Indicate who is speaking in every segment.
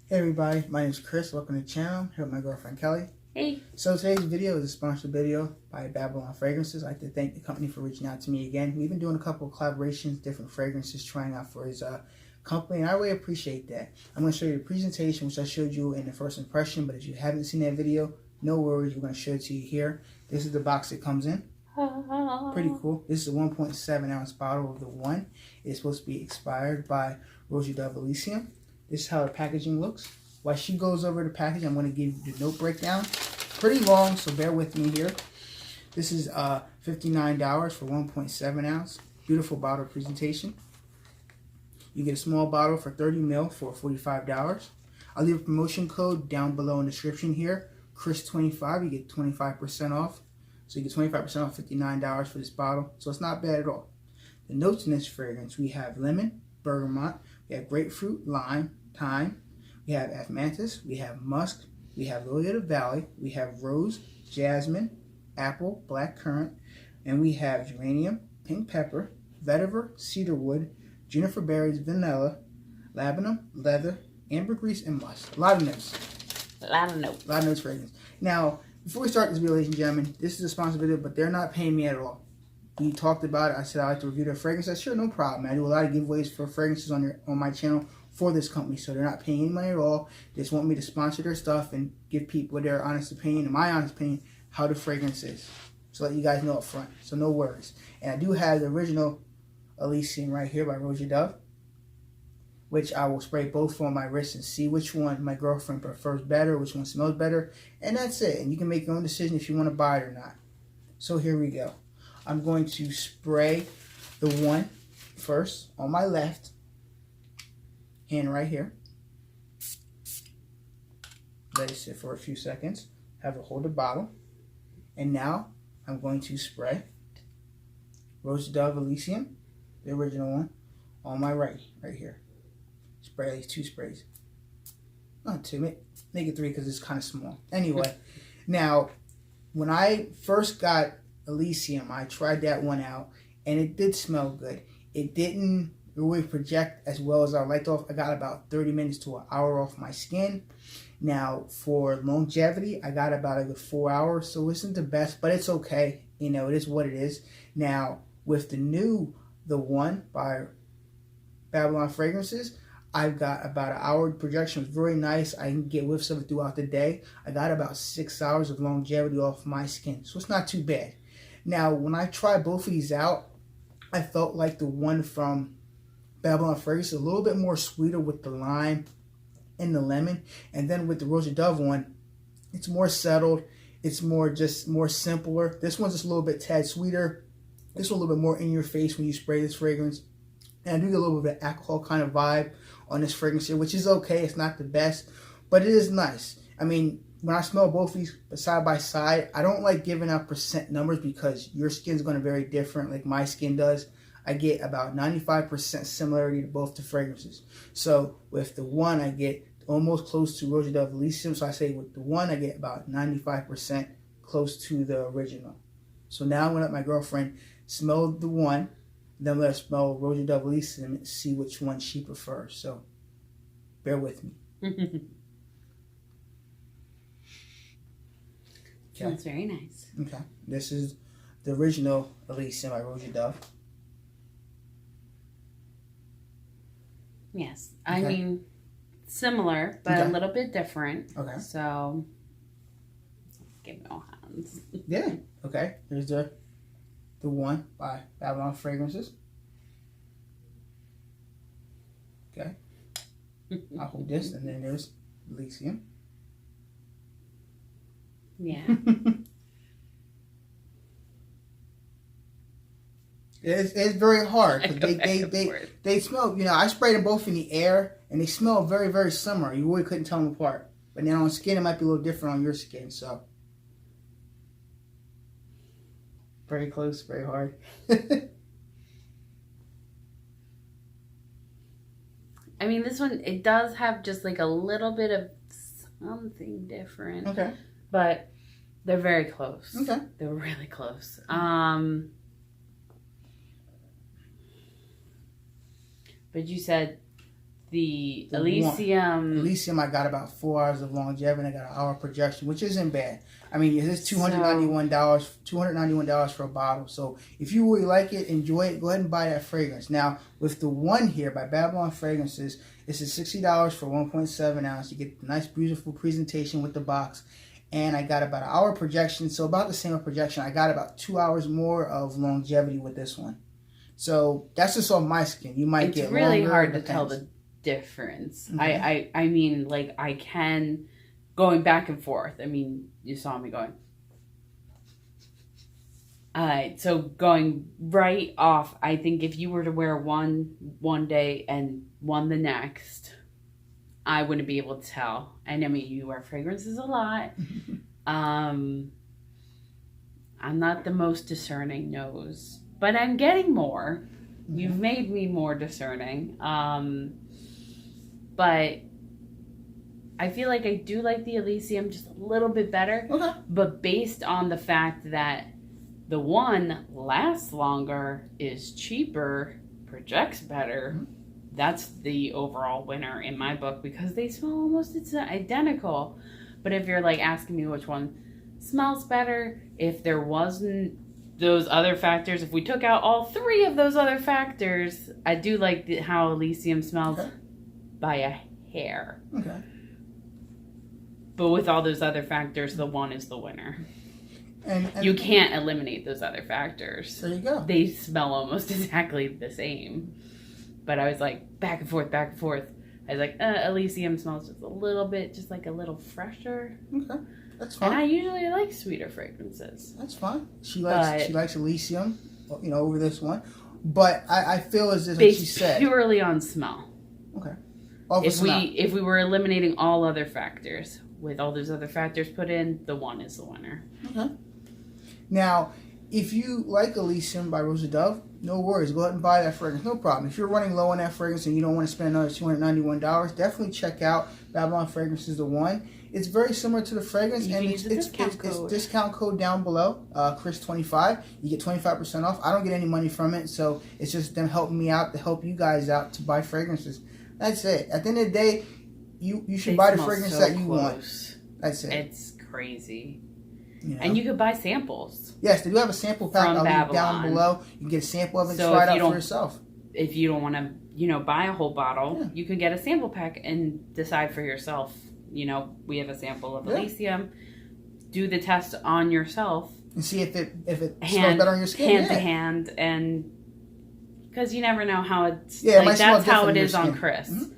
Speaker 1: Hey everybody, my name is Chris. Welcome to the channel. Here with my girlfriend Kelly.
Speaker 2: Hey.
Speaker 1: So today's video is a sponsored video by Babylon Fragrances. I'd like to thank the company for reaching out to me again. We've been doing a couple of collaborations, different fragrances, trying out for his company, and I really appreciate that. I'm going to show you the presentation, which I showed you in the first impression, but if you haven't seen that video, no worries, we're going to show it to you here. This is the box it comes in. Pretty cool. This is a 1.7 ounce bottle of the one. It's supposed to be expired by Roja ELYSIUM. This is how the packaging looks. While she goes over the package, I'm going to give you the note breakdown. Pretty long, so bear with me here. This is $59 for 1.7 ounce. Beautiful bottle presentation. You get a small bottle for 30 ml for $45. I'll leave a promotion code down below in the description here. Chris25, you get 25% off. So you get 25% off $59 for this bottle. So it's not bad at all. The notes in this fragrance, we have lemon, bergamot, we have grapefruit, lime, thyme, we have amanthus, we have musk, we have lily of the valley, we have rose, jasmine, apple, black currant, and we have geranium, pink pepper, vetiver, cedarwood, juniper berries, vanilla, labdanum, leather, ambergris, and musk. A lot of notes.
Speaker 2: A lot of notes.
Speaker 1: A lot of notes fragrance. Now, before we start this video, ladies and gentlemen, this is a sponsored video, but they're not paying me at all. We talked about it. I said I like to review their fragrance. I said, sure, no problem. I do a lot of giveaways for fragrances on my channel for this company, so they're not paying any money at all. They just want me to sponsor their stuff and give people their honest opinion, and my honest opinion, how the fragrance is. So let you guys know up front. So no worries. And I do have the original ELYSIUM right here by Roja Dove, which I will spray both on my wrist and see which one my girlfriend prefers better, which one smells better, and that's it. And you can make your own decision if you want to buy it or not. So here we go. I'm going to spray the one first on my left hand right here. Let it sit for a few seconds. Have it hold the bottle. And now I'm going to spray Roja Dove ELYSIUM, the original one, on my right here. Spray at least 2 sprays. Not 2, make it 3 because it's kind of small. Anyway, now when I first got ELYSIUM, I tried that one out and it did smell good. It didn't really project as well as I liked off. I got about 30 minutes to an hour off my skin. Now for longevity, I got about a good 4 hours, so it isn't the best, but it's okay. You know, it is what it is. Now with the one by Babylon Fragrances, I've got about an hour projection. It's very nice. I can get whiffs of it throughout the day. I got about 6 hours of longevity off my skin, so it's not too bad. Now, when I tried both of these out, I felt like the one from Babylon Fragrances a little bit more sweeter with the lime and the lemon, and then with the Roja Dove one, it's more settled. It's more simpler. This one's just a little bit tad sweeter. This one a little bit more in your face when you spray this fragrance. And I do get a little bit of alcohol kind of vibe on this fragrance here, which is okay. It's not the best, but it is nice. I mean, when I smell both of these side by side, I don't like giving out percent numbers because your skin's going to vary different like my skin does. I get about 95% similarity to both the fragrances. So with the one, I get almost close to Roja Dove ELYSIUM. So I say with the one, I get about 95% close to the original. So now I'm going to let my girlfriend smell the one. Then let her smell Roja Dove ELYSIUM and see which one she prefers. So bear with me.
Speaker 2: Smells very nice.
Speaker 1: Okay. This is the original ELYSIUM by Roja Dove.
Speaker 2: Yes. I mean, similar, but a little bit different.
Speaker 1: Okay.
Speaker 2: So, give me all hands.
Speaker 1: Yeah. Okay. Here's the one by Babylon Fragrances. Okay. I'll hold this, and then there's ELYSIUM.
Speaker 2: Yeah.
Speaker 1: It's very hard. They smell, you know, I sprayed them both in the air, and they smell very, very similar. You really couldn't tell them apart. But then on skin, it might be a little different on your skin, so. Very close, very hard.
Speaker 2: I mean, this one, it does have just like a little bit of something different.
Speaker 1: Okay.
Speaker 2: But they're very close.
Speaker 1: Okay.
Speaker 2: They're really close. But you said The
Speaker 1: The
Speaker 2: ELYSIUM.
Speaker 1: ELYSIUM, I got about 4 hours of longevity, and I got an hour projection, which isn't bad. I mean, it's $291 for a bottle. So if you really like it, enjoy it, go ahead and buy that fragrance. Now, with the one here by Babylon Fragrances, this is $60 for 1.7 ounce. You get a nice, beautiful presentation with the box. And I got about an hour projection, so about the same projection. I got about 2 hours more of longevity with this one. So that's just on my skin. You might get longer. It's really hard
Speaker 2: to tell the difference.
Speaker 1: Okay.
Speaker 2: I mean, like, I can, going back and forth. I mean, you saw me going. So going right off, I think if you were to wear one day and one the next, I wouldn't be able to tell. And I mean, you wear fragrances a lot. I'm not the most discerning nose, but I'm getting more. You've made me more discerning. But I feel like I do like the ELYSIUM just a little bit better.
Speaker 1: Okay.
Speaker 2: But based on the fact that the one lasts longer, is cheaper, projects better, that's the overall winner in my book, because they smell almost identical. But if you're like asking me which one smells better, if there wasn't those other factors, if we took out all 3 of those other factors, I do like how ELYSIUM smells by a hair.
Speaker 1: Okay.
Speaker 2: But with all those other factors, the one is the winner.
Speaker 1: And
Speaker 2: you can't eliminate those other factors.
Speaker 1: There you go.
Speaker 2: They smell almost exactly the same. But I was like, back and forth, back and forth. I was like, ELYSIUM smells just a little bit, just like a little fresher.
Speaker 1: Okay, that's fine.
Speaker 2: And I usually like sweeter fragrances.
Speaker 1: That's fine. She likes ELYSIUM, over this one. But I feel as if, like she said,
Speaker 2: purely on smell.
Speaker 1: Okay.
Speaker 2: If we were eliminating all other factors, with all those other factors put in, the one is the winner.
Speaker 1: Okay. Now, if you like ELYSIUM by Roja Dove, no worries. Go ahead and buy that fragrance. No problem. If you're running low on that fragrance and you don't want to spend another $291, definitely check out Babylon Fragrances, the one. It's very similar to the fragrance, and it's discount code down below, Chris25. You get 25% off. I don't get any money from it, so it's just them helping me out to help you guys out to buy fragrances. That's it. At the end of the day, you should buy the fragrance that you want. That's it.
Speaker 2: It's crazy.
Speaker 1: You know?
Speaker 2: And you could buy samples.
Speaker 1: Yes, they do have a sample pack. I'll leave down below. You can get a sample of it and try it out for yourself.
Speaker 2: If you don't want to, buy a whole bottle, you can get a sample pack and decide for yourself. We have a sample of ELYSIUM. Do the test on yourself
Speaker 1: and see if it smells better on your skin.
Speaker 2: Hand to hand, and because you never know how it's.
Speaker 1: Yeah,
Speaker 2: like that's how it is on Chris. Mm-hmm.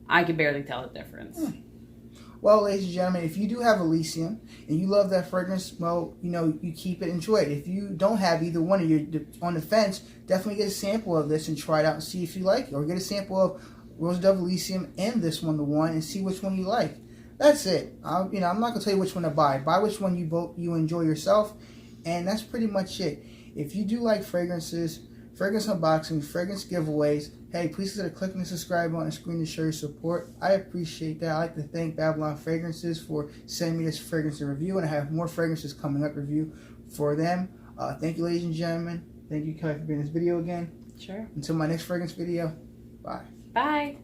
Speaker 2: I can barely tell the difference.
Speaker 1: Well, ladies and gentlemen, if you do have ELYSIUM and you love that fragrance, well, you keep it, enjoy it. If you don't have either one, or you're on the fence, definitely get a sample of this and try it out and see if you like it. Or get a sample of Roja Dove ELYSIUM and this one, the one, and see which one you like. That's it. I'm not going to tell you which one to buy. Buy which one you enjoy yourself, and that's pretty much it. If you do like fragrances, fragrance unboxing, fragrance giveaways, hey, please consider clicking the subscribe button on the screen to show your support. I appreciate that. I'd like to thank Babylon Fragrances for sending me this fragrance in review, and I have more fragrances coming up review for them. Thank you, ladies and gentlemen. Thank you, Kelly, for being in this video again.
Speaker 2: Sure.
Speaker 1: Until my next fragrance video, bye.
Speaker 2: Bye.